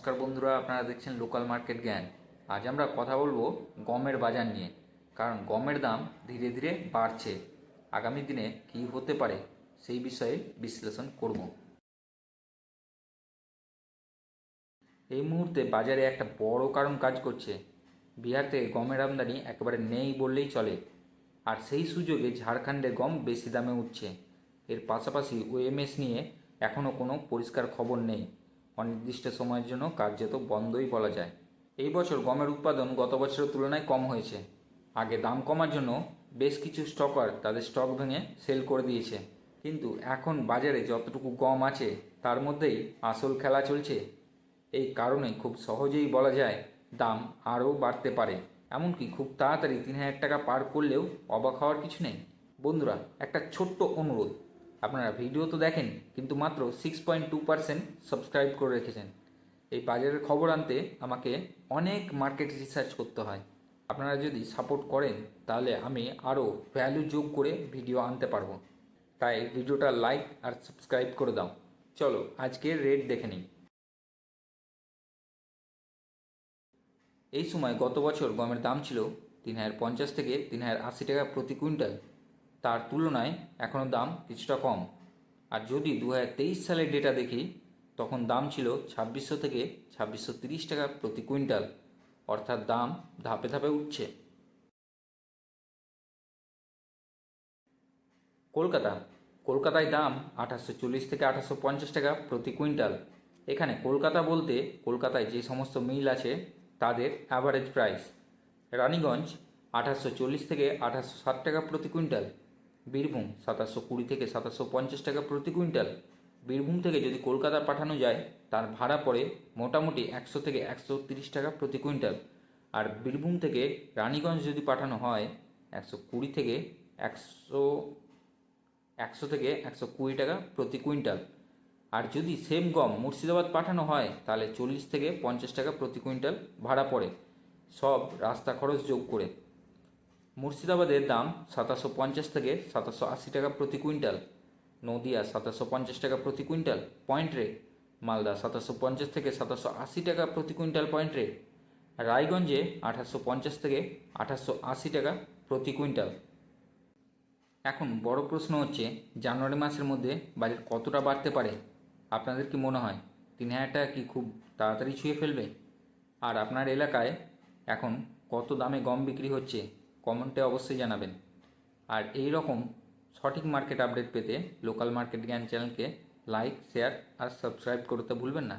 নমস্কার বন্ধুরা, আপনারা দেখছেন লোকাল মার্কেট জ্ঞান। আজ আমরা কথা বলবো গমের বাজার নিয়ে, কারণ গমের দাম ধীরে ধীরে বাড়ছে। আগামী দিনে কী হতে পারে সেই বিষয়ে বিশ্লেষণ করব। এই মুহূর্তে বাজারে একটা বড় কারণ কাজ করছে। বিহার থেকে গমের আমদানি একেবারে নেই বললেই চলে, আর সেই সুযোগে ঝাড়খণ্ডে গম বেশি দামে উঠছে। এর পাশাপাশি ওএমএস নিয়ে এখনও কোনো পরিষ্কার খবর নেই। অনির্দিষ্ট সময়ের জন্য কার্যত বন্ধই বলা যায়। এই বছর গমের উৎপাদন গত বছরের তুলনায় কম হয়েছে। আগে দাম কমার জন্য বেশ কিছু স্টকার তাদের স্টক ভেঙে সেল করে দিয়েছে, কিন্তু এখন বাজারে যতটুকু গম আছে তার মধ্যেই আসল খেলা চলছে। এই কারণে খুব সহজেই বলা যায় দাম আরও বাড়তে পারে, এমনকি খুব তাড়াতাড়ি 3,000 টাকা পার করলেও অবাক হওয়ার কিছু নেই। বন্ধুরা, একটা ছোট্ট অনুরোধ, আপনারা ভিডিও তো দেখেন কিন্তু মাত্র 6.2% সাবস্ক্রাইব করে রেখেছেন। এই বাজারের খবর আনতে আমাকে অনেক মার্কেট রিসার্চ করতে হয়। আপনারা যদি সাপোর্ট করেন তাহলে আমি আরও ভ্যালু যোগ করে ভিডিও আনতে পারবো। তাই ভিডিওটা লাইক আর সাবস্ক্রাইব করে দাও। চলো আজকের রেট দেখে নিই। এই সময় গত বছর গমের দাম ছিল 3,050 থেকে 3,080 টাকা প্রতি কুইন্টাল। তার তুলনায় এখনও দাম কিছুটা কম। আর যদি 2023 সালের ডেটা দেখি, তখন দাম ছিল 2,600 থেকে 2,630 টাকা প্রতি কুইন্টাল। অর্থাৎ দাম ধাপে ধাপে উঠছে। কলকাতায় দাম 2,840 থেকে 2,850 টাকা প্রতি কুইন্টাল। এখানে কলকাতা বলতে কলকাতায় যে সমস্ত মিল আছে তাদের অ্যাভারেজ প্রাইস। রানীগঞ্জ 2,840 থেকে 2,860 টাকা প্রতি কুইন্টাল। বীরভূম 2,720 থেকে 2,750 টাকা প্রতি কুইন্টাল। বীরভূম থেকে যদি কলকাতা পাঠানো যায় তার ভাড়া পড়ে মোটামুটি 100 থেকে 130 টাকা প্রতি কুইন্টাল। আর বীরভূম থেকে রানীগঞ্জ যদি পাঠানো হয় 120 থেকে 120 টাকা প্রতি কুইন্টাল। আর যদি সেম গম মুর্শিদাবাদ পাঠানো হয় তাহলে 40 থেকে 50 টাকা প্রতি কুইন্টাল ভাড়া পড়ে, সব রাস্তা খরচ যোগ করে। মুর্শিদাবাদের দাম 2,750 থেকে 2,780 টাকা প্রতি কুইন্টাল। নদিয়া 2,750 টাকা প্রতি কুইন্টাল পয়েন্ট রেট। মালদা 2,750 থেকে 2,780 টাকা প্রতি কুইন্টাল পয়েন্ট রেট। রায়গঞ্জে 2,850 থেকে 2,880 টাকা প্রতি কুইন্টাল। এখন বড় প্রশ্ন হচ্ছে, জানুয়ারি মাসের মধ্যে বাজার কতটা বাড়তে পারে? আপনাদের কি মনে হয় 3,000 টাকা কি খুব তাড়াতাড়ি ছুঁয়ে ফেলবে? আর আপনার এলাকায় এখন কত দামে গম বিক্রি হচ্ছে কমেন্টে অবশ্যই জানাবেন। আর এই রকম সঠিক মার্কেট আপডেট পেতে লোকাল মার্কেট জ্ঞান চ্যানেলকে লাইক, শেয়ার আর সাবস্ক্রাইব করতে ভুলবেন না।